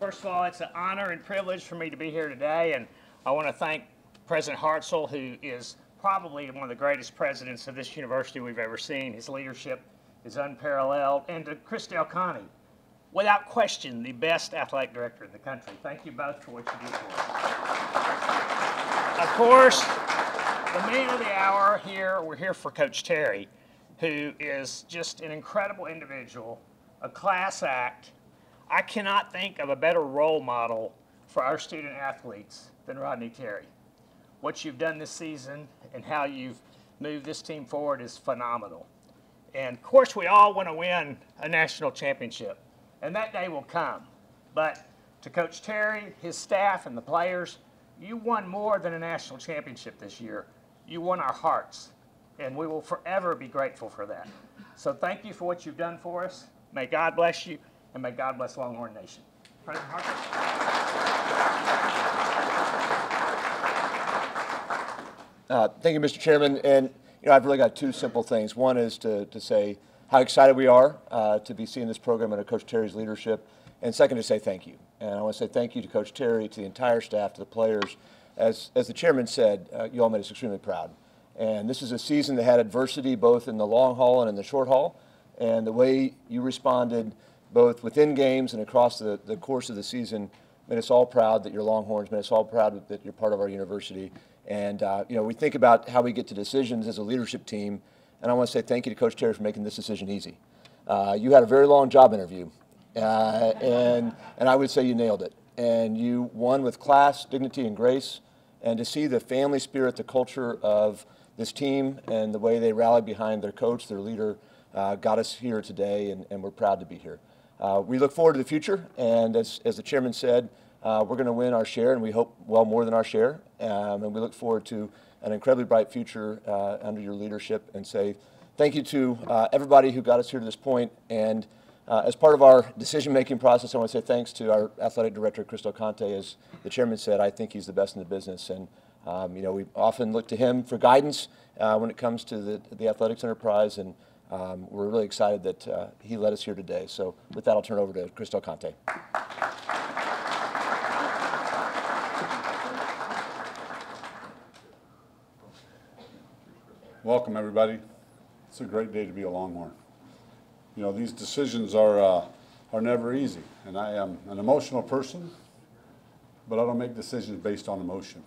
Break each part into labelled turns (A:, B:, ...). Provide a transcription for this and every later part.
A: First of all, it's an honor and privilege for me to be here today, and I want to thank President Hartzell, who is probably one of the greatest presidents of this university we've ever seen. His leadership is unparalleled. And to Chris Del Conte, without question, the best athletic director in the country. Thank you both for what you do for us. Of course, the man of the hour here, we're here for Coach Terry, who is just an incredible individual, a class act. I cannot think of a better role model for our student athletes than Rodney Terry. What you've done this season and how you've moved this team forward is phenomenal. And of course, we all want to win a national championship, and that day will come. But to Coach Terry, his staff, and the players, you won more than a national championship this year. You won our hearts, and we will forever be grateful for that. So thank you for what you've done for us. May God bless you. And may God bless Longhorn Nation. President Hartzell.
B: Thank you, Mr. Chairman. And I've really got two simple things. One is to say how excited we are to be seeing this program under Coach Terry's leadership. And second, to say thank you. And I want to say thank you to Coach Terry, to the entire staff, to the players. As the chairman said, you all made us extremely proud. And this is a season that had adversity both in the long haul and in the short haul. And the way you responded both within games and across the course of the season made us all proud that you're Longhorns, made us all proud that you're part of our university. And, we think about how we get to decisions as a leadership team, and I want to say thank you to Coach Terry for making this decision easy. You had a very long job interview, and I would say you nailed it. And you won with class, dignity, and grace. And to see the family spirit, the culture of this team, and the way they rallied behind their coach, their leader, got us here today, and we're proud to be here. We look forward to the future, and as the chairman said, we're going to win our share, and we hope well more than our share. And we look forward to an incredibly bright future under your leadership, and say thank you to everybody who got us here to this point. And as part of our decision-making process, I want to say thanks to our athletic director, Chris Del Conte. As the chairman said, I think he's the best in the business, and we often look to him for guidance when it comes to the athletics enterprise, and we're really excited that he led us here today. So with that, I'll turn it over to Chris Del Conte.
C: Welcome, everybody. It's a great day to be a Longhorn. These decisions are never easy, and I am an emotional person, but I don't make decisions based on emotion.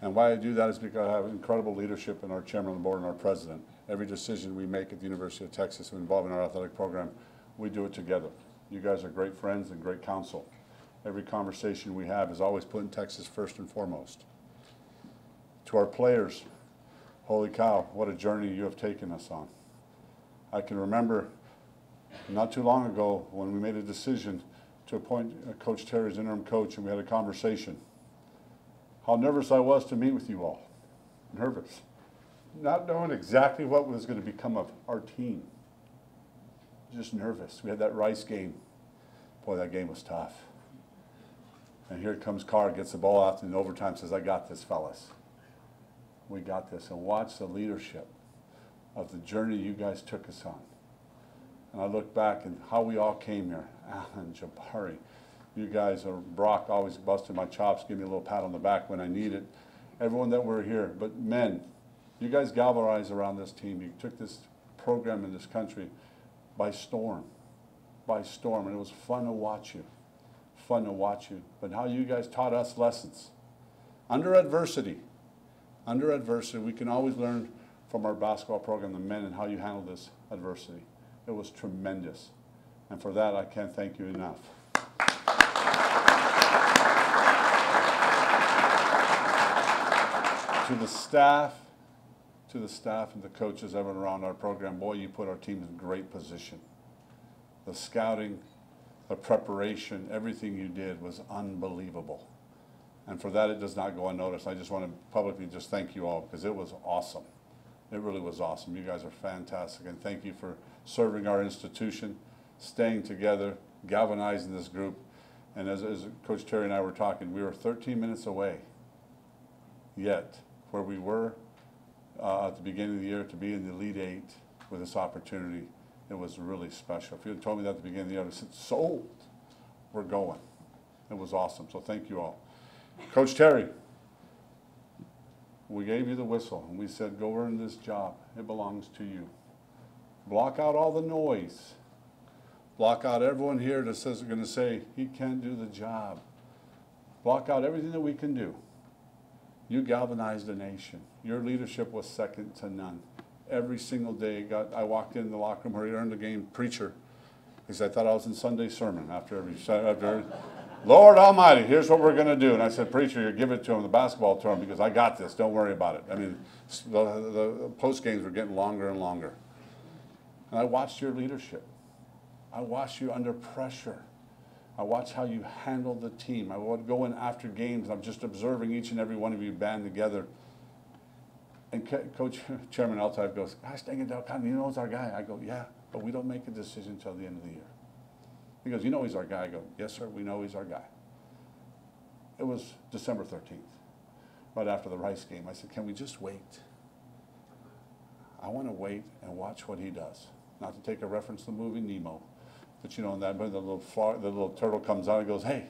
C: And why I do that is because I have incredible leadership in our chairman of the board and our president. Every decision we make at the University of Texas involving our athletic program, we do it together. You guys are great friends and great counsel. Every conversation we have is always putting Texas first and foremost. To our players, holy cow, what a journey you have taken us on. I can remember not too long ago when we made a decision to appoint Coach Terry as interim coach, and we had a conversation. How nervous I was to meet with you all. Nervous. Not knowing exactly what was going to become of our team. Just nervous. We had that Rice game. Boy, that game was tough. And here comes Carr, gets the ball out in overtime, says, I got this, fellas. We got this. And watch the leadership of the journey you guys took us on. And I look back and how we all came here. Alan, Jabari, you guys, Brock always busted my chops, give me a little pat on the back when I need it. Everyone that were here. But men, you guys galvanized around this team. You took this program in this country by storm. By storm. And it was fun to watch you. Fun to watch you. But how you guys taught us lessons. Under adversity. Under adversity, we can always learn from our basketball program, the men, and how you handle this adversity. It was tremendous. And for that, I can't thank you enough. To the staff and the coaches, everyone around our program, boy, you put our team in great position. The scouting, the preparation, everything you did was unbelievable. And for that, it does not go unnoticed. I just want to publicly just thank you all, because it was awesome. It really was awesome. You guys are fantastic, and thank you for serving our institution, staying together, galvanizing this group. And as Coach Terry and I were talking, we were 13 minutes away, yet where we were at the beginning of the year to be in the Elite Eight with this opportunity, it was really special. If you had told me that at the beginning of the year, I would have said, sold. we're going. It was awesome, so thank you all. Coach Terry, we gave you the whistle, and we said, go earn this job. It belongs to you. Block out all the noise. Block out everyone here that says they're going to say, he can't do the job. Block out everything that we can do. You galvanized the nation. Your leadership was second to none. Every single day, I walked in the locker room where he earned the game preacher, because I thought I was in Sunday sermon after Lord Almighty, here's what we're going to do. And I said, preacher, you give it to him, the basketball to him, because I got this. Don't worry about it. I mean, the post games were getting longer and longer. And I watched your leadership. I watched you under pressure. I watched how you handled the team. I would go in after games, and I'm just observing each and every one of you band together. And Coach Chairman Eltife goes, gosh, dang it, Del Cotton, you know he's our guy. I go, yeah, but we don't make a decision until the end of the year. He goes, you know he's our guy. I go, yes, sir, we know he's our guy. It was December 13th, right after the Rice game. I said, can we just wait? I want to wait and watch what he does. Not to take a reference to the movie Nemo, but you know, in that, when the little turtle comes out and goes, hey,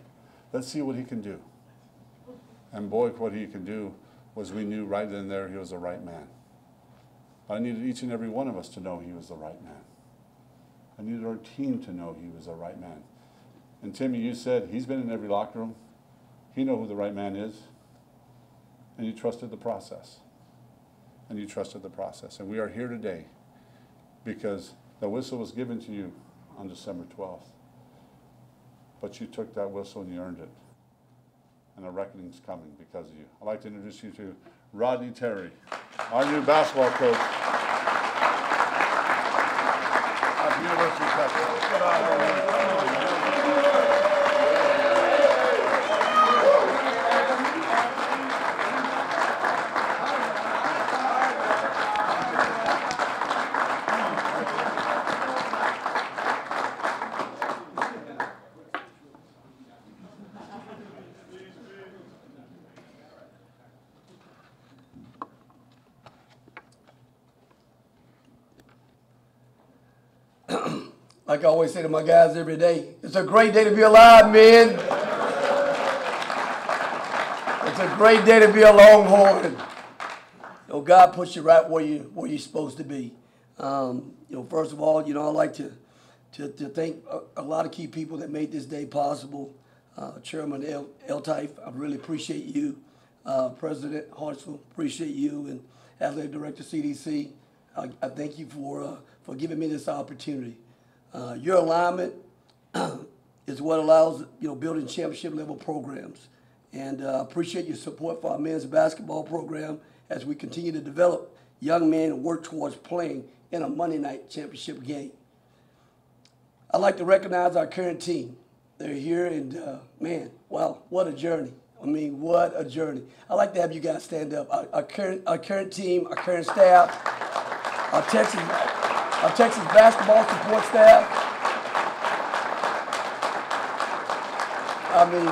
C: let's see what he can do. And boy, what he can do was we knew right then and there he was the right man. I needed each and every one of us to know he was the right man. I needed our team to know he was the right man. And Timmy, you said he's been in every locker room. He knows who the right man is. And you trusted the process. And you trusted the process. And we are here today because the whistle was given to you on December 12th. But you took that whistle and you earned it. And a reckoning's coming because of you. I'd like to introduce you to Rodney Terry, our new basketball coach at the University of Texas. Get on, Rodney.
D: Like I always say to my guys every day, it's a great day to be alive, man. It's a great day to be a Longhorn. You know, God puts you right where you're supposed to be. You know, first of all, you know, I like to thank a lot of key people that made this day possible. Chairman Eltife, I really appreciate you. President Hartsell, appreciate you, and Athletic Director CDC. I thank you for giving me this opportunity. Your alignment is what allows, you know, building championship level programs. And I appreciate your support for our men's basketball program as we continue to develop young men and work towards playing in a Monday night championship game. I'd like to recognize our current team. They're here and, man, wow, what a journey. I mean, what a journey. I'd like to have you guys stand up. Our current team, our current staff, our Texas basketball support staff. I mean,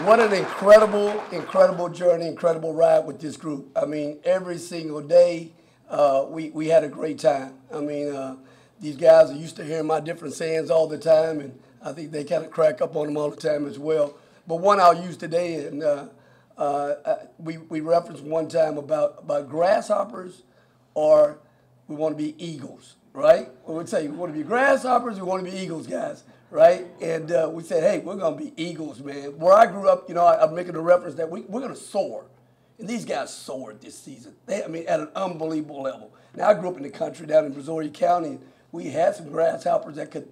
D: what an incredible journey, incredible ride with this group. I mean, every single day, we had a great time. I mean, these guys are used to hearing my different sayings all the time, and I think they kind of crack up on them all the time as well. But one I'll use today, and we referenced one time about grasshoppers, or we want to be eagles. Right? We would say we want to be grasshoppers, we want to be eagles, guys, right? And we said, hey, we're going to be eagles, man. Where I grew up, you know, I'm making a reference that we're going to soar. And these guys soared this season. I mean, at an unbelievable level. Now, I grew up in the country down in Brazoria County, and we had some grasshoppers that could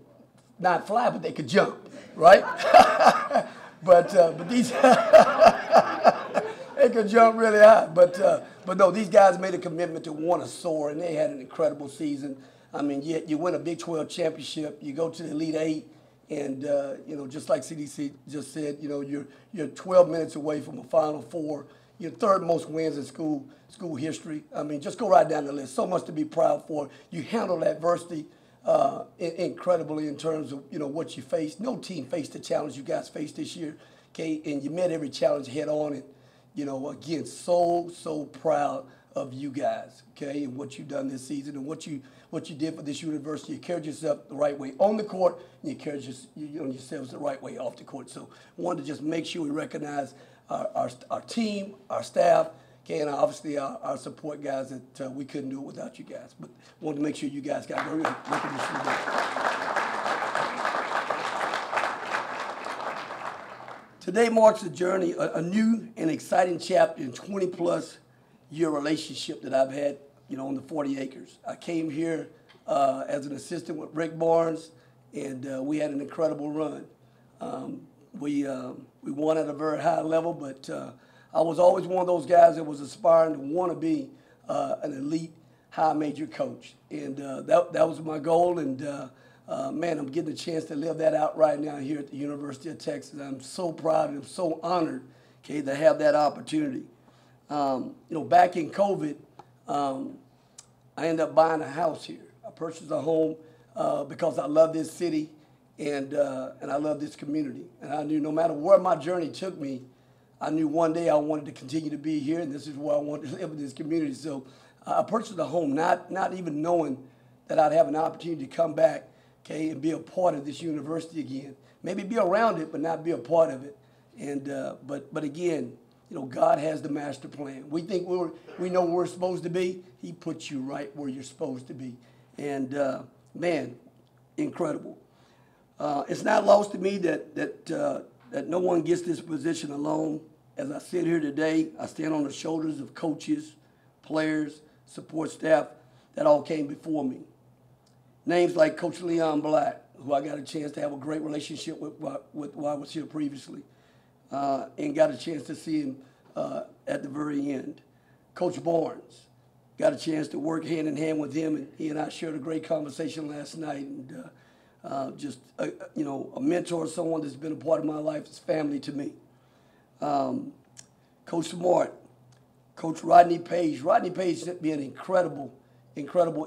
D: not fly, but they could jump, right? but these, they could jump really high. But no, these guys made a commitment to want to soar, and they had an incredible season. I mean, you win a Big 12 championship, you go to the Elite Eight, and you know, just like CDC just said, you know, you're 12 minutes away from a Final Four. Your third most wins in school history. I mean, just go right down the list. So much to be proud for. You handled adversity incredibly in terms of, you know, what you faced. No team faced the challenge you guys faced this year, okay? And you met every challenge head on. And you know, again, so proud of you guys, okay, and what you've done this season and what you did for this university. You carried yourself the right way on the court, and you carried yourselves the right way off the court. So I wanted to just make sure we recognize our team, our staff, okay, and obviously our support guys that we couldn't do it without you guys. But wanted to make sure you guys got very recognition today. Today marks a journey, a new and exciting chapter in 20-plus year relationship that I've had, on the 40 acres. I came here as an assistant with Rick Barnes, and we had an incredible run. We won at a very high level, but I was always one of those guys that was aspiring to want to be an elite high major coach, and that was my goal. And man, I'm getting a chance to live that out right now here at the University of Texas. I'm so proud and I'm so honored, okay, to have that opportunity. Back in COVID, I ended up buying a house here. I purchased a home because I love this city and I love this community. And I knew no matter where my journey took me, I knew one day I wanted to continue to be here, and this is where I wanted to live in this community. So I purchased a home, not even knowing that I'd have an opportunity to come back, okay, and be a part of this university again. Maybe be around it, but not be a part of it. And but again, God has the master plan. We think we know where we're supposed to be. He puts you right where you're supposed to be. And man, incredible. It's not lost to me that no one gets this position alone. As I sit here today, I stand on the shoulders of coaches, players, support staff that all came before me. Names like Coach Leon Black, who I got a chance to have a great relationship with while I was here previously, and got a chance to see him at the very end. Coach Barnes, got a chance to work hand in hand with him, and he and I shared a great conversation last night. And just a mentor, someone that's been a part of my life, is family to me. Coach Smart, Coach Rodney Page. Rodney Page sent me an incredible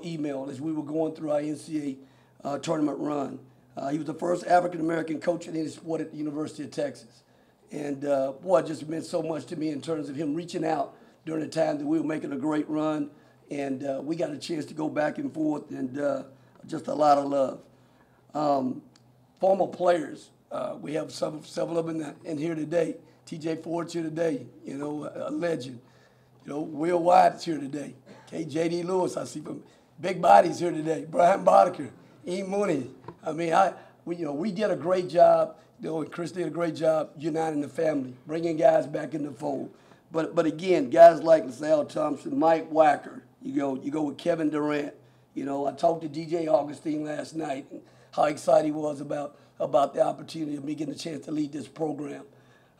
D: email as we were going through our NCAA tournament run. He was the first African-American coach in any sport at the University of Texas. And boy, it just meant so much to me in terms of him reaching out during the time that we were making a great run. And we got a chance to go back and forth, and just a lot of love. Former players, we have several of them in here today. T.J. Ford's here today, a legend. Will White's here today. Okay, J.D. Lewis, I see from Big Body's here today. Brian Boddicker, E. Mooney. I mean, we did a great job. And Chris did a great job uniting the family, bringing guys back in the fold. But again, guys like LaSalle Thompson, Mike Wacker. You go with Kevin Durant. I talked to DJ Augustine last night, and how excited he was about the opportunity of me getting a chance to lead this program.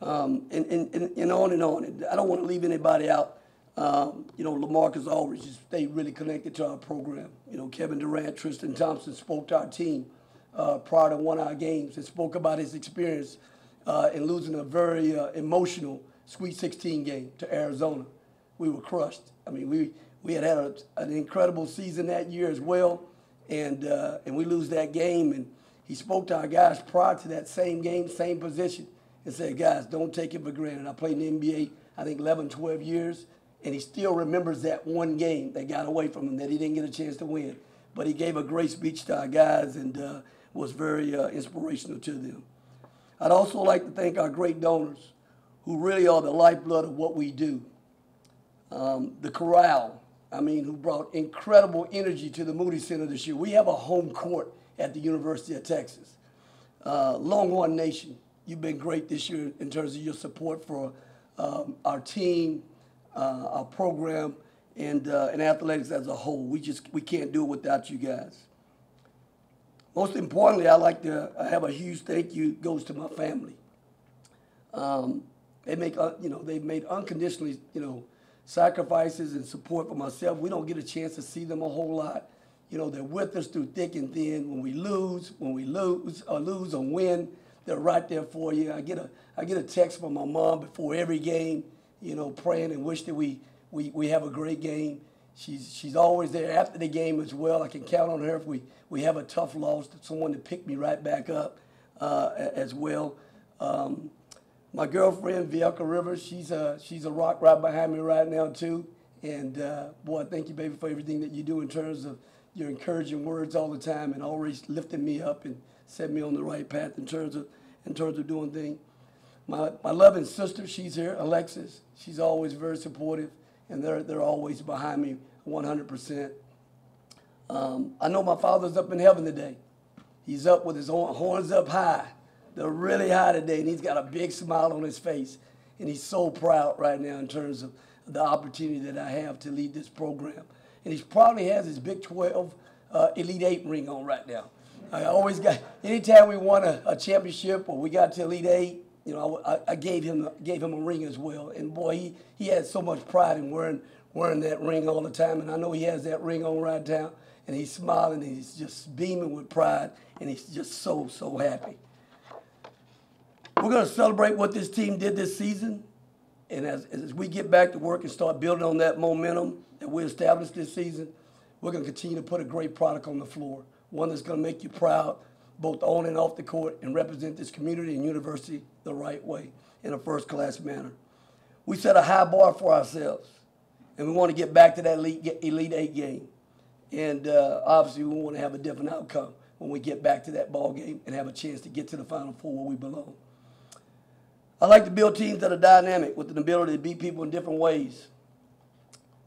D: And on and on. And I don't want to leave anybody out. LaMarcus Aldridge just stayed really connected to our program. Kevin Durant, Tristan Thompson spoke to our team prior to one of our games and spoke about his experience in losing a very emotional Sweet 16 game to Arizona. We were crushed. I mean, we had an incredible season that year as well, and we lose that game. And he spoke to our guys prior to that same game, same position, and said, guys, don't take it for granted. I played in the NBA, I think, 11, 12 years, and he still remembers that one game that got away from him that he didn't get a chance to win. But he gave a great speech to our guys and was very inspirational to them. I'd also like to thank our great donors who really are the lifeblood of what we do. The Corral, who brought incredible energy to the Moody Center this year. We have a home court at the University of Texas. Longhorn Nation, you've been great this year in terms of your support for our team, our program, and athletics as a whole. We can't do it without you guys. Most importantly, I like to have a huge thank you goes to my family. They've made unconditionally, sacrifices and support for myself. We don't get a chance to see them a whole lot. They're with us through thick and thin. When we lose or win, they're right there for you. I get a text from my mom before every game, praying and wish that we have a great game. She's always there after the game as well. I can count on her if we have a tough loss, someone to pick me right back up as well. My girlfriend, Vielka Rivers, she's a rock right behind me right now too. And boy, thank you, baby, for everything that you do in terms of your encouraging words all the time and always lifting me up and set me on the right path in terms of doing things. My loving sister, she's here, Alexis. She's always very supportive, and they're always behind me 100%. I know my father's up in heaven today. He's up with his horns up high. They're really high today, and he's got a big smile on his face. And he's so proud right now in terms of the opportunity that I have to lead this program. And he probably has his Big 12 Elite 8 ring on right now. I always got, anytime we won a championship or we got to Elite 8, you know, I gave him a ring as well. And boy, he had so much pride in wearing that ring all the time. And I know he has that ring on right now. And he's smiling and he's just beaming with pride. And he's just so, so happy. We're going to celebrate what this team did this season. And as we get back to work and start building on that momentum that we established this season, we're going to continue to put a great product on the floor, one that's going to make you proud, both on and off the court, and represent this community and university the right way in a first-class manner. We set a high bar for ourselves, and we want to get back to that Elite 8 game. And obviously, we want to have a different outcome when we get back to that ball game and have a chance to get to the Final Four where we belong. I like to build teams that are dynamic with an ability to beat people in different ways.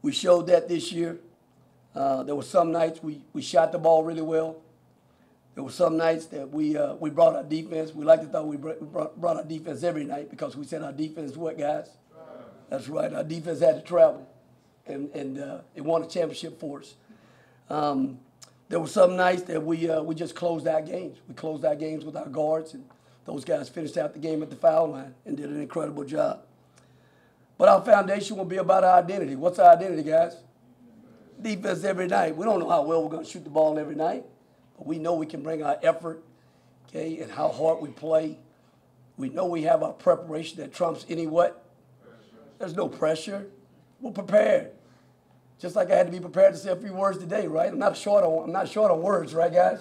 D: We showed that this year. There were some nights we shot the ball really well. There were some nights that we brought our defense. We like to thought we brought our defense every night because we said our defense is what, guys? That's right. Our defense had to travel, and it won a championship for us. There were some nights that we just closed out games. We closed out games with our guards, and those guys finished out the game at the foul line and did an incredible job. But our foundation will be about our identity. What's our identity, guys? Defense every night. We don't know how well we're going to shoot the ball every night, but we know we can bring our effort, okay, and how hard we play. We know we have our preparation that trumps any what? There's no pressure. We're prepared. Just like I had to be prepared to say a few words today, right? I'm not short on words, right, guys?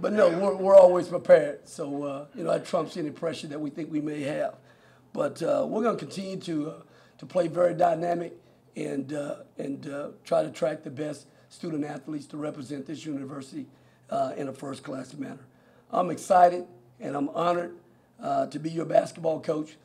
D: But no, we're always prepared. So you know, that trumps any pressure that we think we may have. But we're going to continue to play very dynamic and try to attract the best student athletes to represent this university in a first-class manner. I'm excited and I'm honored to be your basketball coach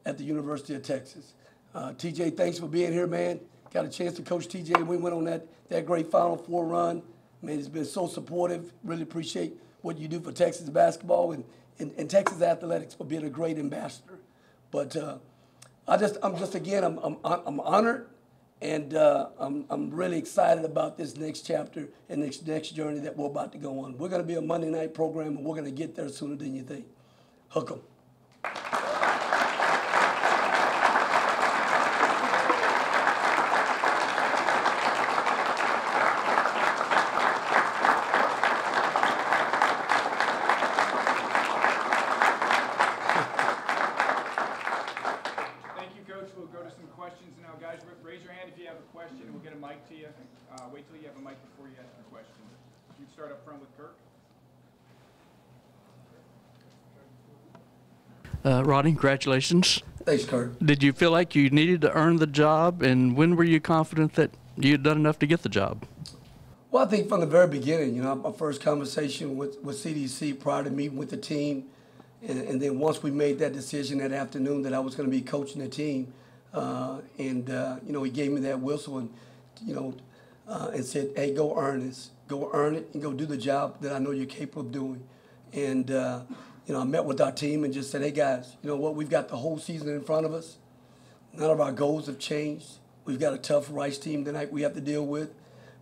D: at the University of Texas. TJ, thanks for being here, man. Got a chance to coach TJ. We went on that great Final Four run. Man, it's been so supportive. Really appreciate what you do for Texas basketball and Texas athletics for being a great ambassador. But I'm honored, and I'm really excited about this next chapter and this next journey that we're about to go on. We're going to be a Monday night program, and we're going to get there sooner than you think. Hook 'em.
E: Raise your hand if you have a question. We'll get a mic to you. Wait till you have a mic before you ask the question. You can start up front with Kirk.
F: Rodney, congratulations.
D: Thanks, Kirk.
F: Did you feel like you needed to earn the job, and when were you confident that you had done enough to get the job?
D: Well, I think from the very beginning, you know, my first conversation with CDC prior to meeting with the team, and then once we made that decision that afternoon that I was going to be coaching the team, you know, he gave me that whistle and, you know, and said, hey, go earn this. Go earn it and go do the job that I know you're capable of doing. And, you know, I met with our team and just said, hey, guys, you know what? We've got the whole season in front of us. None of our goals have changed. We've got a tough Rice team tonight we have to deal with.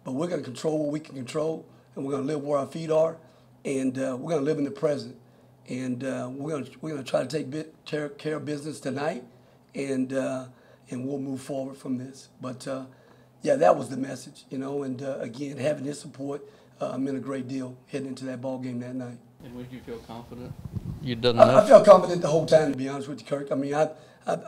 D: But we're going to control what we can control, and we're going to live where our feet are, and we're going to live in the present. And we're going to try to take care of business tonight, and we'll move forward from this. But yeah, that was the message, you know. And again, having his support meant a great deal heading into that ball game that night.
F: And would you feel confident you'd done enough?
D: I felt confident the whole time, to be honest with you, Kirk. I mean, I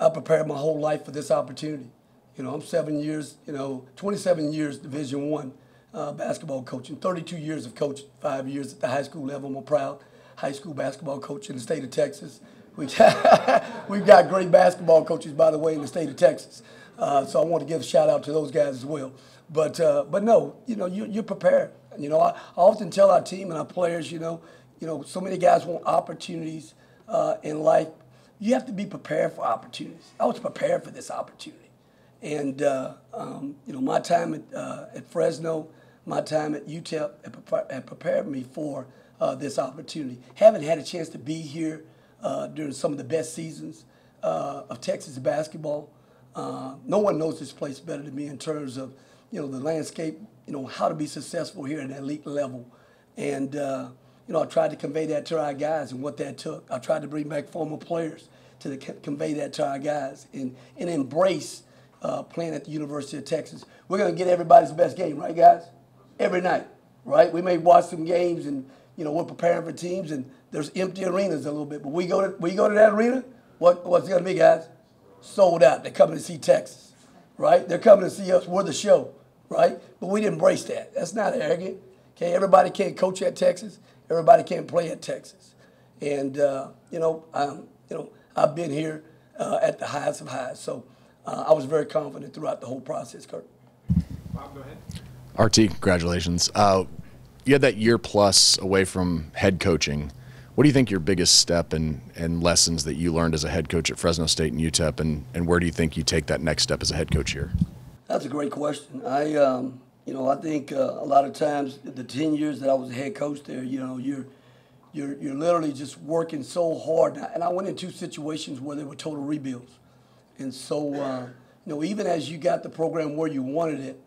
D: prepared my whole life for this opportunity. You know, I'm 7 years, you know, 27 years Division I basketball coaching, 32 years of coaching, 5 years at the high school level. I'm a proud high school basketball coach in the state of Texas. we've got great basketball coaches, by the way, in the state of Texas. So I want to give a shout out to those guys as well. But no, you're prepared. I often tell our team and our players, so many guys want opportunities in life. You have to be prepared for opportunities. I was prepared for this opportunity. And, my time at Fresno, my time at UTEP had prepared me for this opportunity. Haven't had a chance to be here during some of the best seasons of Texas basketball. No one knows this place better than me in terms of, the landscape, how to be successful here at that elite level. And, I tried to convey that to our guys and what that took. I tried to bring back former players to convey that to our guys and embrace playing at the University of Texas. We're going to get everybody's best game, right, guys? Every night, right? We may watch some games and, we're preparing for teams and there's empty arenas a little bit. But we go to that arena, what's it going to be, guys? Sold out. They're coming to see Texas, right? They're coming to see us. We're the show, right? But we embrace that. That's not arrogant. Okay, everybody can't coach at Texas. Everybody can't play at Texas. And, I've been here at the highest of highs. So I was very confident throughout the whole process, Kurt.
E: Bob, go ahead.
G: RT, congratulations. You had that year plus away from head coaching. What do you think your biggest step and lessons that you learned as a head coach at Fresno State and UTEP, and where do you think you take that next step as a head coach here?
D: That's a great question. I think a lot of times the 10 years that I was a head coach there, you're literally just working so hard. And I went into situations where they were total rebuilds. And so, even as you got the program where you wanted it,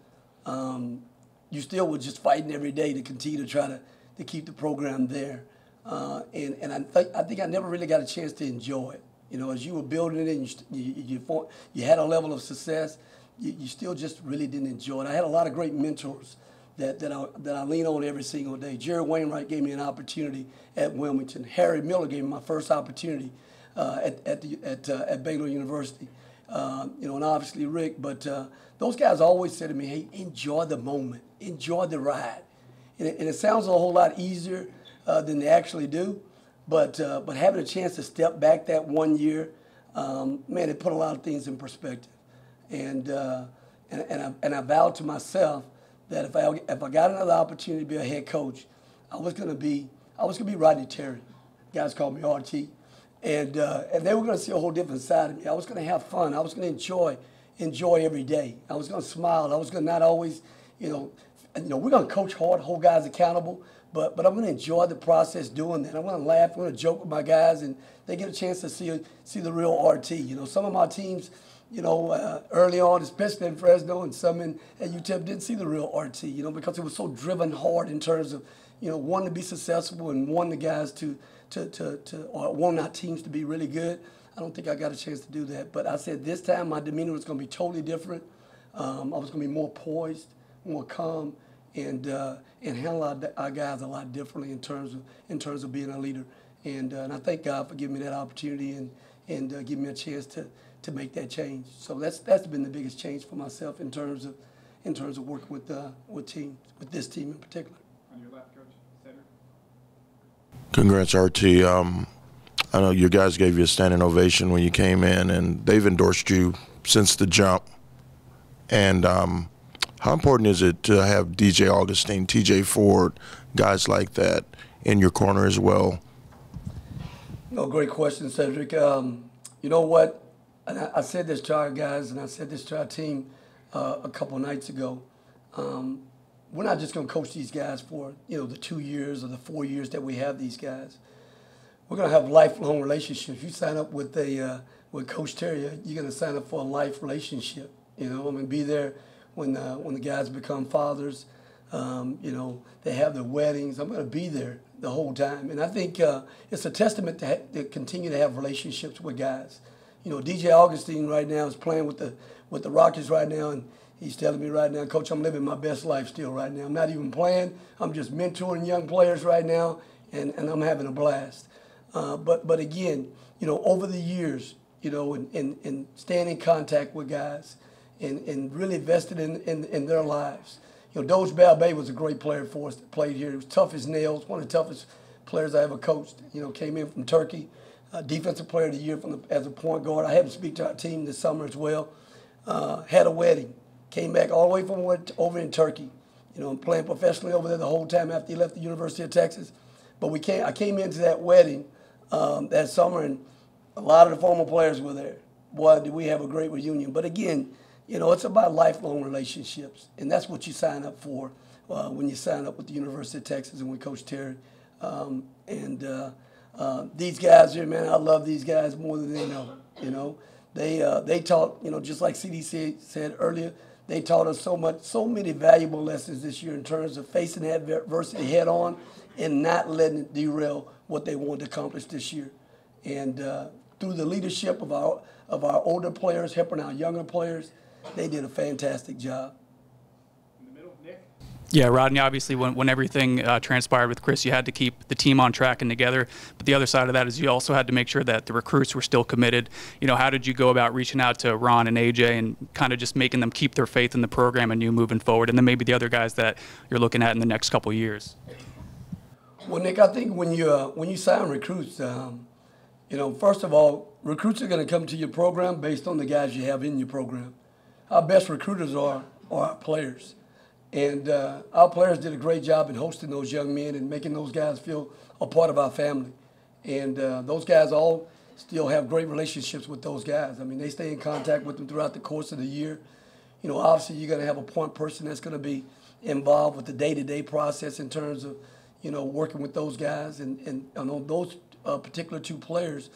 D: you still were just fighting every day to continue to try to keep the program there. And I think I never really got a chance to enjoy it. As you were building it and you had a level of success, you still just really didn't enjoy it. I had a lot of great mentors that I lean on every single day. Jerry Wainwright gave me an opportunity at Wilmington. Harry Miller gave me my first opportunity at Baylor University. And obviously Rick, but those guys always said to me, hey, enjoy the moment, enjoy the ride. And it sounds a whole lot easier than they actually do, but having a chance to step back that 1 year, man, it put a lot of things in perspective. And I vowed to myself that if I got another opportunity to be a head coach, I was gonna be Rodney Terry. Guys called me RT. And they were going to see a whole different side of me. I was going to have fun. I was going to enjoy every day. I was going to smile. I was going to not always, we're going to coach hard, hold guys accountable, but I'm going to enjoy the process doing that. I'm going to laugh. I'm going to joke with my guys, and they get a chance to see the real RT. Some of my teams, early on, especially in Fresno and some at UTEP, didn't see the real RT, because it was so driven hard in terms of, wanting to be successful and wanting the guys or wanting our teams to be really good. I don't think I got a chance to do that. But I said this time my demeanor was going to be totally different. I was going to be more poised, more calm, and handle our guys a lot differently in terms of being a leader. And I thank God for giving me that opportunity and giving me a chance to make that change. So that's been the biggest change for myself in terms of working with this team in particular.
E: On your left, Coach. Cedric.
H: Congrats, RT. I know you guys gave you a standing ovation when you came in, and they've endorsed you since the jump. And how important is it to have DJ Augustine, TJ Ford, guys like that in your corner as well?
D: Great question, Cedric. You know what? And I said this to our guys, and I said this to our team a couple nights ago. We're not just going to coach these guys for, the 2 years or the 4 years that we have these guys. We're going to have lifelong relationships. You sign up with Coach Terry, you're going to sign up for a life relationship. I'm going to be there when the guys become fathers. They have their weddings. I'm going to be there the whole time. And I think it's a testament to continue to have relationships with guys. DJ Augustine right now is playing with the Rockets right now, and he's telling me right now, Coach, I'm living my best life still right now. I'm not even playing. I'm just mentoring young players right now, and I'm having a blast. But again, over the years, and staying in contact with guys and really invested in their lives. Doge Balbay was a great player for us that played here. He was tough as nails, one of the toughest players I ever coached. Came in from Turkey. Defensive Player of the Year as a point guard. I had to speak to our team this summer as well. Had a wedding. Came back all the way from over in Turkey. You know, playing professionally over there the whole time after he left the University of Texas. But I came into that wedding that summer, and a lot of the former players were there. Boy, did we have a great reunion. But again, you know, it's about lifelong relationships, and that's what you sign up for when you sign up with the University of Texas and with Coach Terry. These guys here, man, I love these guys more than they know. You know, they taught, you know, just like CDC said earlier, they taught us so many valuable lessons this year in terms of facing adversity head on and not letting it derail what they wanted to accomplish this year. And through the leadership of our older players, helping our younger players, they did a fantastic job.
E: In the middle, Nick.
I: Yeah, Rodney, obviously when everything transpired with Chris, you had to keep the team on track and together. But the other side of that is you also had to make sure that the recruits were still committed. You know, how did you go about reaching out to Ron and AJ and kind of just making them keep their faith in the program and you moving forward? And then maybe the other guys that you're looking at in the next couple of years.
D: Well, Nick, I think when you sign recruits, you know, first of all, recruits are going to come to your program based on the guys you have in your program. Our best recruiters are our players. And our players did a great job in hosting those young men and making those guys feel a part of our family. And those guys all still have great relationships with those guys. I mean, they stay in contact with them throughout the course of the year. You know, obviously you're going to have a point person that's going to be involved with the day-to-day process in terms of, you know, working with those guys. And on those particular two players,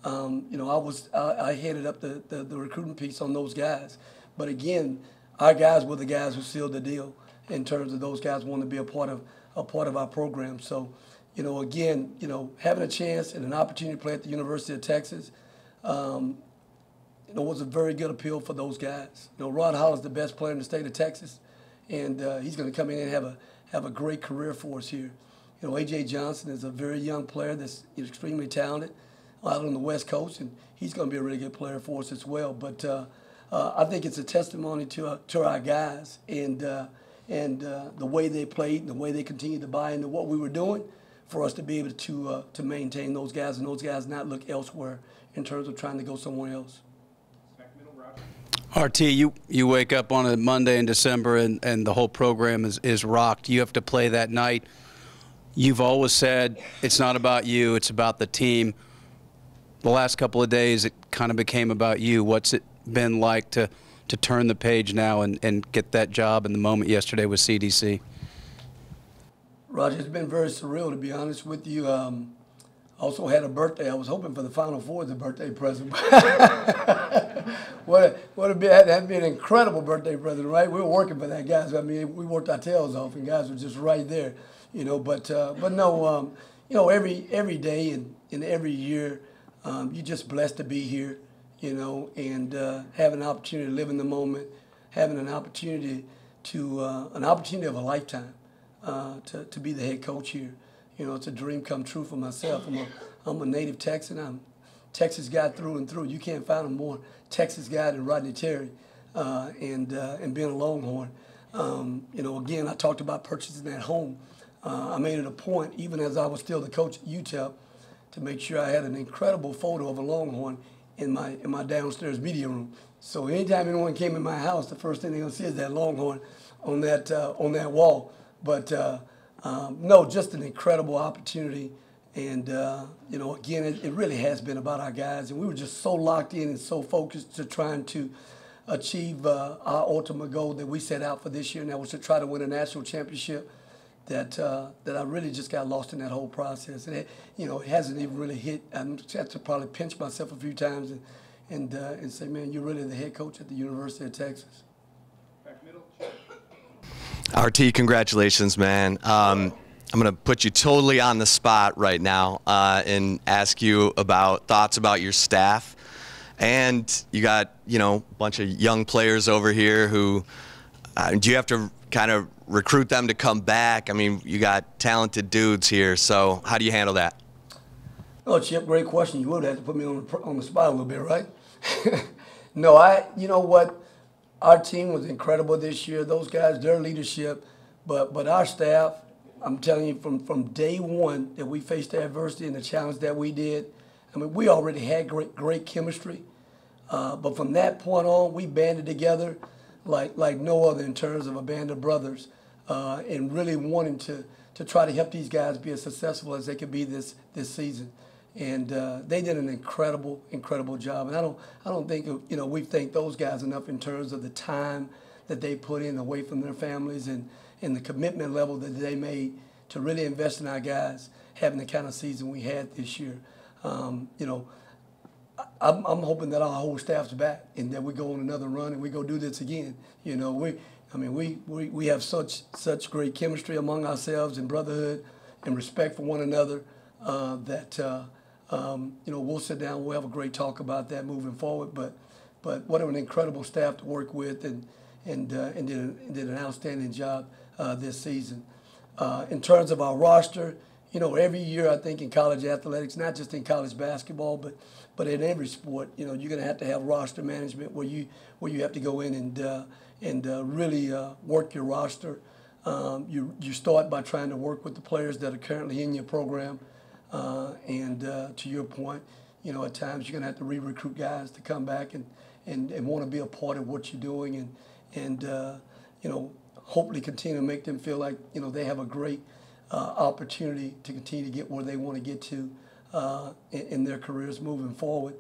D: you know, I headed up the recruiting piece on those guys. But again, our guys were the guys who sealed the deal in terms of those guys wanting to be a part of our program. So, you know, again, you know, having a chance and an opportunity to play at the University of Texas, you know, was a very good appeal for those guys. You know, Rod Holland's the best player in the state of Texas, and he's going to come in and have a great career for us here. You know, A.J. Johnson is a very young player that's extremely talented out on the West Coast, and he's going to be a really good player for us as well. But I think it's a testimony to our guys and the way they played and the way they continued to buy into what we were doing for us to be able to maintain those guys and those guys not look elsewhere in terms of trying to go somewhere else.
J: RT, you wake up on a Monday in December and the whole program is rocked. You have to play that night. You've always said it's not about you, it's about the team. The last couple of days it kind of became about you. What's it been like to turn the page now and get that job in the moment yesterday with CDC?
D: Roger, it's been very surreal, to be honest with you. I also had a birthday. I was hoping for the Final Four as a birthday present. That'd be an incredible birthday present, right? We were working for that, guys. I mean, we worked our tails off, and guys were just right there, you know. But no, you know, every day and every year, you're just blessed to be here, you know, and having an opportunity to live in the moment, having an opportunity of a lifetime to be the head coach here. You know, it's a dream come true for myself. I'm a native Texan. I'm a Texas guy through and through. You can't find a more Texas guy than Rodney Terry, and being a Longhorn. You know, again, I talked about purchasing that home. I made it a point, even as I was still the coach at UTEP, to make sure I had an incredible photo of a Longhorn in my downstairs media room. So anytime anyone came in my house, the first thing they're gonna see is that Longhorn on that wall. But no, just an incredible opportunity. And, you know, again, it really has been about our guys. And we were just so locked in and so focused to trying to achieve our ultimate goal that we set out for this year, and that was to try to win a national championship, that I really just got lost in that whole process. And, you know, it hasn't even really hit. I had to probably pinch myself a few times and say, man, you're really the head coach at the University of Texas.
E: Back middle.
K: RT, congratulations, man. I'm going to put you totally on the spot right now and ask you about thoughts about your staff. And you got, you know, a bunch of young players over here who, do you have to kind of recruit them to come back? I mean, you got talented dudes here, so how do you handle that?
D: Oh, Chip, great question. You would have to put me on the spot a little bit, right? No, you know what? Our team was incredible this year. Those guys, their leadership, but our staff, I'm telling you, from day one that we faced the adversity and the challenge that we did, I mean, we already had great chemistry, but from that point on, we banded together like no other in terms of a band of brothers, and really wanting to try to help these guys be as successful as they could be this season. And they did an incredible job. And I don't think we thank those guys enough in terms of the time that they put in away from their families and the commitment level that they made to really invest in our guys having the kind of season we had this year. I'm hoping that our whole staff's back and that we go on another run and we go do this again. We have such great chemistry among ourselves and brotherhood and respect for one another that we'll sit down, we'll have a great talk about that moving forward. But what an incredible staff to work with and did an outstanding job this season. In terms of our roster, every year I think in college athletics, not just in college basketball, but in every sport, you're going to have roster management where you have to go in and really work your roster. You start by trying to work with the players that are currently in your program, and to your point, at times you're going to have to re-recruit guys to come back and want to be a part of what you're doing and hopefully continue to make them feel like they have a great opportunity to continue to get where they want to get to in their careers moving forward.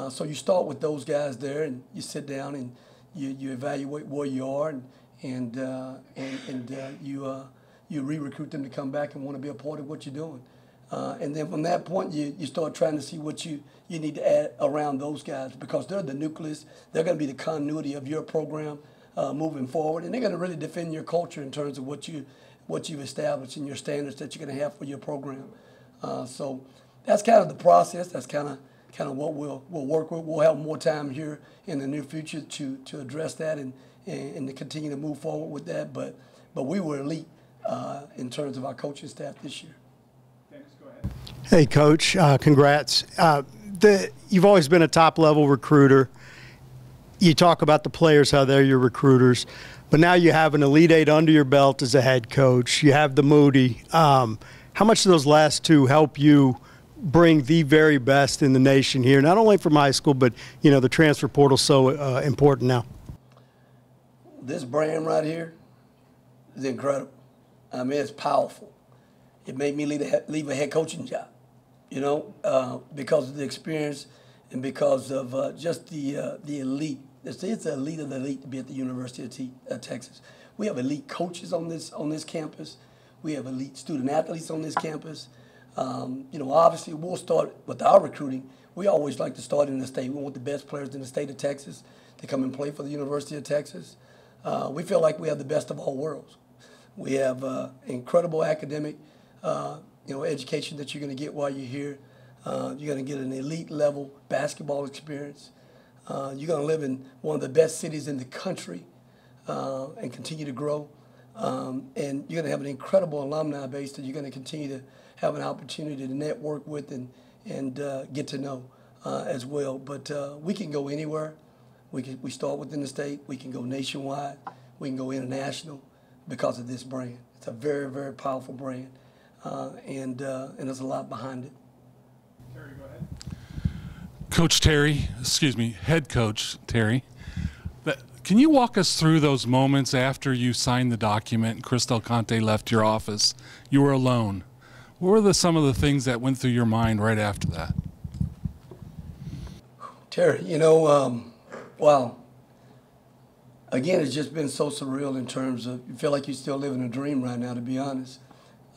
D: So you start with those guys there, and you sit down and you evaluate where you are, and you re-recruit them to come back and want to be a part of what you're doing. And then from that point, you start trying to see what you need to add around those guys, because they're the nucleus. They're going to be the continuity of your program moving forward, and they're going to really defend your culture in terms of what you've established and your standards that you're going to have for your program. So that's kind of the process. That's kind of what we'll work with. We'll have more time here in the near future to address that and to continue to move forward with that. But we were elite in terms of our coaching staff this year.
E: Dennis, go ahead.
L: Hey, Coach, congrats. You've always been a top-level recruiter. You talk about the players, how they're your recruiters, but now you have an Elite Eight under your belt as a head coach. You have the Moody. How much do those last two help you bring the very best in the nation here, not only from high school, but, the transfer portal is so important now?
D: This brand right here is incredible. I mean, it's powerful. It made me leave a head coaching job, because of the experience and because of just the elite. It's the elite of the elite to be at the University of Texas. We have elite coaches on this campus. We have elite student athletes on this campus. Obviously we'll start with our recruiting. We always like to start in the state. We want the best players in the state of Texas to come and play for the University of Texas. We feel like we have the best of all worlds. We have incredible academic, education that you're going to get while you're here. You're going to get an elite level basketball experience. You're going to live in one of the best cities in the country and continue to grow. And you're going to have an incredible alumni base that you're going to continue to have an opportunity to network with and get to know as well. But we can go anywhere. We start within the state. We can go nationwide. We can go international because of this brand. It's a very, very powerful brand, and there's a lot behind it.
E: Terry, go ahead.
M: Head coach Terry. Can you walk us through those moments after you signed the document and Chris Del Conte left your office? You were alone. What were some of the things that went through your mind right after that?
D: Terry, wow. Again, it's just been so surreal in terms of you feel like you're still living a dream right now, to be honest.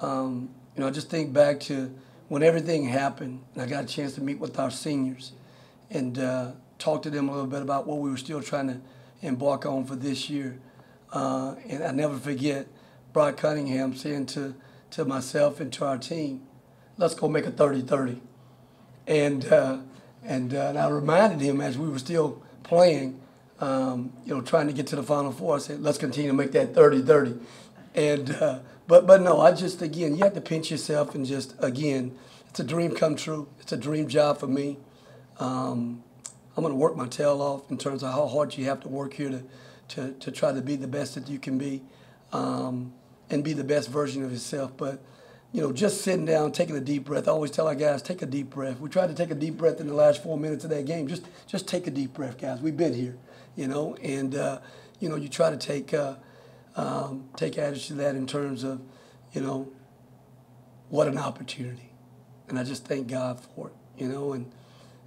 D: I just think back to when everything happened, and I got a chance to meet with our seniors and talk to them a little bit about what we were still trying to embark on for this year. And I never forget Brock Cunningham saying to myself and to our team, let's go make a 30-30. And I reminded him as we were still playing, trying to get to the Final Four, I said, let's continue to make that 30-30. And, but no, again, you have to pinch yourself and just, again, it's a dream come true. It's a dream job for me. I'm going to work my tail off in terms of how hard you have to work here to try to be the best that you can be and be the best version of yourself. But just sitting down, taking a deep breath. I always tell our guys, take a deep breath. We tried to take a deep breath in the last 4 minutes of that game. Just take a deep breath, guys. We've been here, and you try to take advantage of that in terms of, what an opportunity. And I just thank God for it, and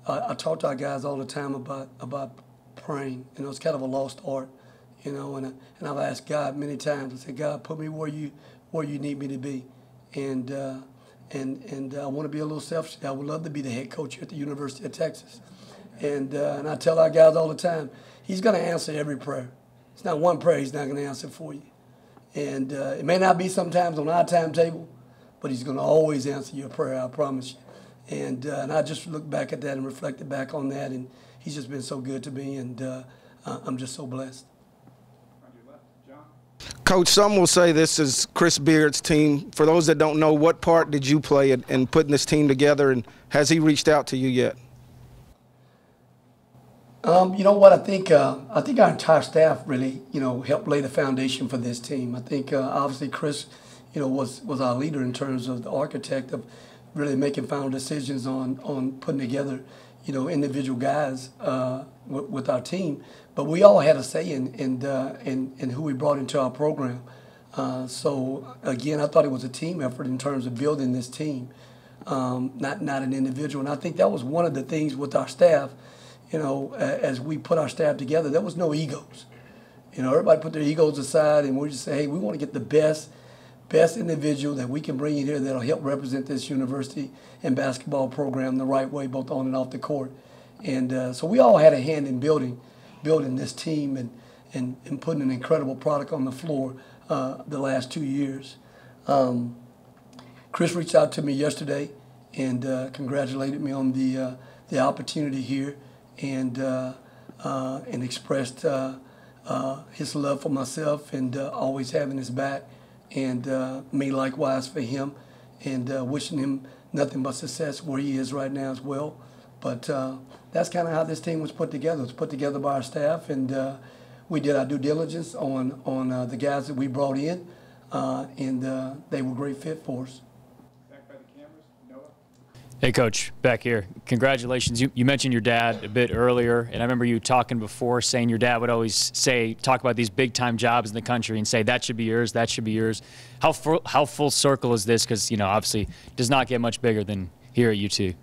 D: I talk to our guys all the time about praying. It's kind of a lost art, and I've asked God many times. I said, God, put me where you need me to be, and I want to be a little selfish. I would love to be the head coach here at the University of Texas, and I tell our guys all the time, He's going to answer every prayer. It's not one prayer He's not going to answer for you, and it may not be sometimes on our timetable, but He's going to always answer your prayer. I promise you. And I just look back at that and reflected back on that, and He's just been so good to me, and I'm just so blessed.
N: Coach, some will say this is Chris Beard's team. For those that don't know, what part did you play in putting this team together, and has he reached out to you yet?
D: You know what? I think our entire staff really, helped lay the foundation for this team. I think obviously Chris, was our leader in terms of the architect of really making final decisions on putting together, individual guys with our team. But we all had a say in who we brought into our program. So again, I thought it was a team effort in terms of building this team, not an individual. And I think that was one of the things with our staff. As we put our staff together, there was no egos. Everybody put their egos aside, and we just say, hey, we want to get the best individual that we can bring in here that'll help represent this university and basketball program the right way, both on and off the court. And so we all had a hand in building this team and putting an incredible product on the floor the last 2 years. Chris reached out to me yesterday and congratulated me on the opportunity here, and expressed his love for myself and always having his back, and me likewise for him, and wishing him nothing but success where he is right now as well. But that's kind of how this team was put together. It was put together by our staff, and we did our due diligence on the guys that we brought in, and they were a great fit for us.
O: Hey, Coach, back here. Congratulations. You mentioned your dad a bit earlier, and I remember you talking before, saying your dad would always talk about these big-time jobs in the country and say, that should be yours, that should be yours. How full circle is this? Because, obviously does not get much bigger than here at UT.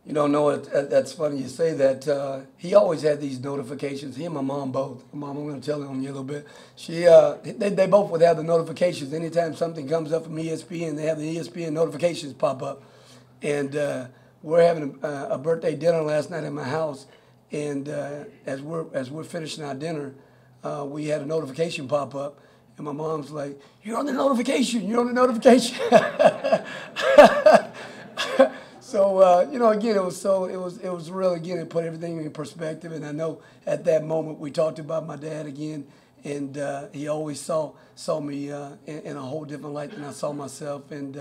D: Noah, that's funny you say that. He always had these notifications. He and my mom both. Mom, I'm going to tell you on you a little bit. They both would have the notifications. Anytime something comes up from ESPN, they have the ESPN notifications pop up. And we're having a birthday dinner last night at my house, and as we're finishing our dinner, we had a notification pop up, and my mom's like, "You're on the notification. You're on the notification." So again, it was real. Again, it put everything in perspective. And I know at that moment we talked about my dad again, and he always saw me in a whole different light than I saw myself. And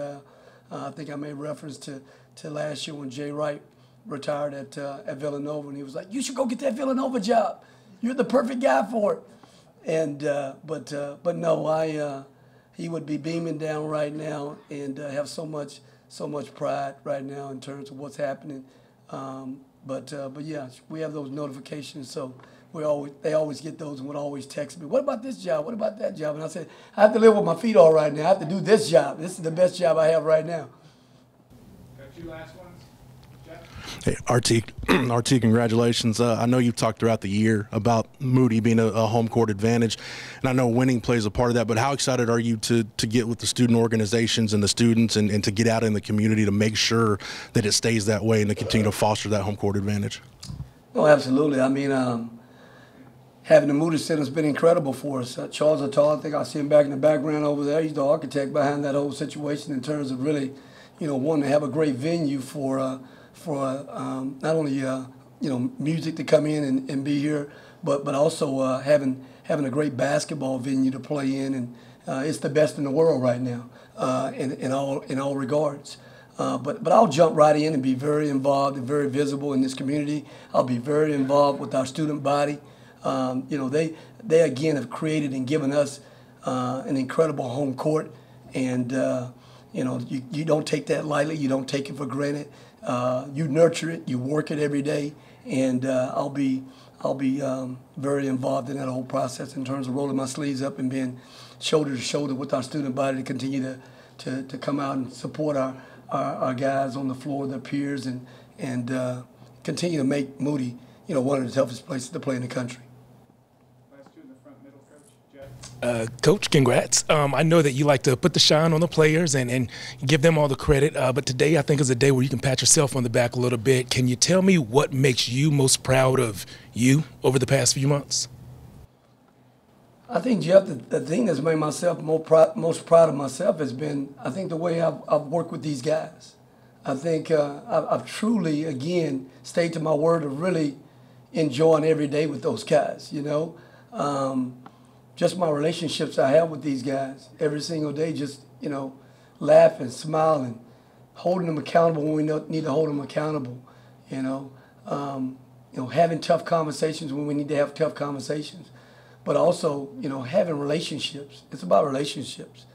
D: I think I made reference to last year when Jay Wright retired at Villanova, and he was like, "You should go get that Villanova job. You're the perfect guy for it." And but no, he would be beaming down right now and have so much pride right now in terms of what's happening. But yeah, we have those notifications, so they always get those and would always text me, "What about this job? What about that job?" And I said, "I have to live with my feet all right now. I have to do this job. This is the best job I have right now."
E: Got 2 last ones. Jeff?
P: Hey, RT, congratulations. I know you've talked throughout the year about Moody being a home court advantage, and I know winning plays a part of that, but how excited are you to get with the student organizations and the students and to get out in the community to make sure that it stays that way and to continue to foster that home court advantage?
D: Oh, absolutely. I mean, having the Moody Center has been incredible for us. Charles Attal, I think I see him back in the background over there. He's the architect behind that whole situation in terms of really, wanting to have a great venue for not only music to come in and be here, but also having a great basketball venue to play in, and it's the best in the world right now in all regards. But I'll jump right in and be very involved and very visible in this community. I'll be very involved with our student body. They again have created and given us an incredible home court, and you don't take that lightly. You don't take it for granted. You nurture it. You work it every day. And I'll be very involved in that whole process in terms of rolling my sleeves up and being shoulder to shoulder with our student body to continue to come out and support our guys on the floor, their peers, and continue to make Moody, one of the toughest places to play in the country.
E: Last two in the front middle, Coach. Jeff.
Q: Coach, congrats. I know that you like to put the shine on the players and give them all the credit, but today I think is a day where you can pat yourself on the back a little bit. Can you tell me what makes you most proud of you over the past few months?
D: I think, Jeff, the thing that's made myself most proud of myself has been, I think, the way I've worked with these guys. I think I've truly, again, stayed to my word of really enjoying every day with those guys, just my relationships I have with these guys every single day, just, laughing, smiling, holding them accountable when we need to hold them accountable, having tough conversations when we need to have tough conversations, but also, having relationships. It's about relationships.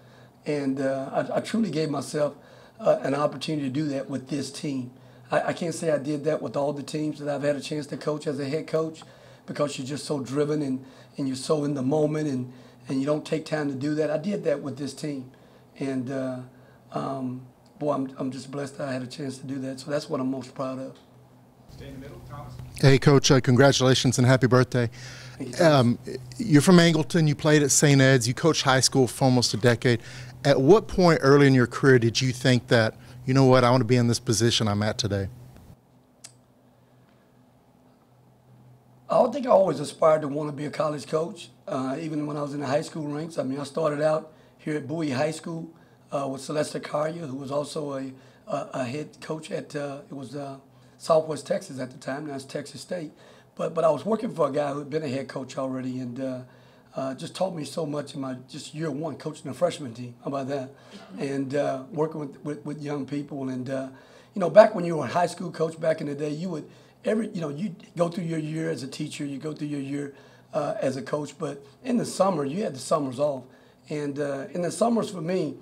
D: And I truly gave myself an opportunity to do that with this team. I can't say I did that with all the teams that I've had a chance to coach as a head coach, because you're just so driven and you're so in the moment and you don't take time to do that. I did that with this team. And, boy, I'm just blessed that I had a chance to do that. So that's what I'm most proud of.
E: Stay in the middle, Thomas.
R: Hey, Coach, congratulations and happy birthday. You're from Angleton. You played at St. Ed's. You coached high school for almost a decade. At what point early in your career did you think that, you know what, I want to be in this position I'm at today?
D: I think I always aspired to want to be a college coach, even when I was in the high school ranks. I mean, I started out here at Bowie High School with Celeste Carrier, who was also a head coach at, it was Southwest Texas at the time, now it's Texas State. But I was working for a guy who had been a head coach already and just taught me so much in my just year one, coaching the freshman team. How about that? And working with young people. And, back when you were a high school coach back in the day, you would, you go through your year as a teacher, you go through your year as a coach, but in the summer, you had the summers off. And in the summers for me,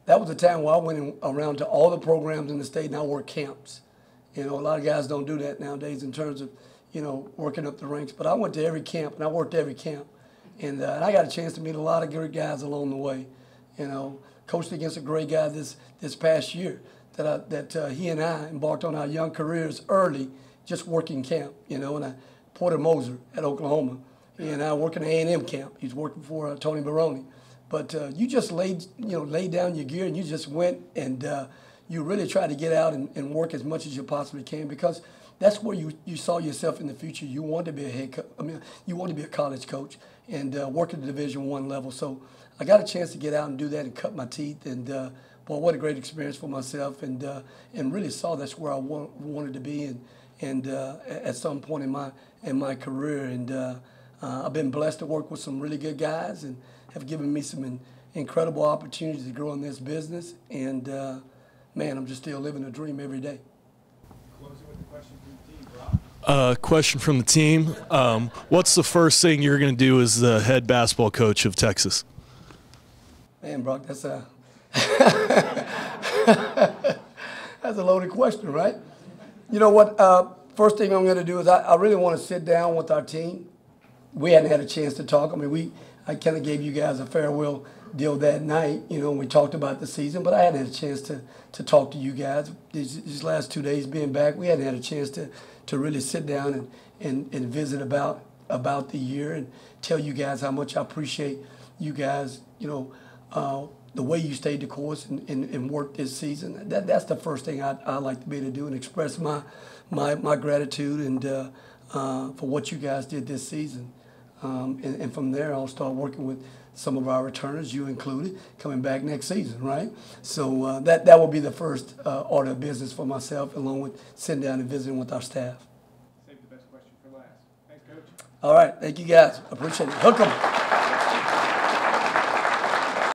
D: that was the time where I went around to all the programs in the state and I worked camps. A lot of guys don't do that nowadays in terms of, working up the ranks. But I went to every camp and I worked every camp. And I got a chance to meet a lot of great guys along the way. Coached against a great guy this past year that he and I embarked on our young careers early, just working camp, and Porter Moser at Oklahoma. He and I working at A&M camp. He's working for Tony Baroni. But you just laid down your gear and you just went and you really tried to get out and work as much as you possibly can, because that's where you saw yourself in the future. You wanted to be a head coach. You wanted to be a college coach and work at the Division I level. So I got a chance to get out and do that and cut my teeth. And boy, what a great experience for myself. And really saw that's where I wanted to be. And at some point in my career. And I've been blessed to work with some really good guys and have given me some incredible opportunities to grow in this business. And man, I'm just still living a dream every day.
S: Question from the team. What's the first thing you're going to do as the head basketball coach of Texas?
D: Man, Brock, that's a that's a loaded question, right? You know what? First thing I'm going to do is I really want to sit down with our team. We hadn't had a chance to talk. I kind of gave you guys a farewell deal that night, we talked about the season, but I hadn't had a chance to talk to you guys. These last 2 days being back, we hadn't had a chance to really sit down and visit about the year and tell you guys how much I appreciate you guys, the way you stayed the course and worked this season. That's the first thing I like to be able to do and express my gratitude and for what you guys did this season. And from there, I'll start working with some of our returners, you included, coming back next season, right? So that will be the first order of business for myself, along with sitting down and visiting with our staff.
E: Save the best question for last. Thanks, Coach.
D: All right. Thank you, guys. Appreciate it. Hook 'em.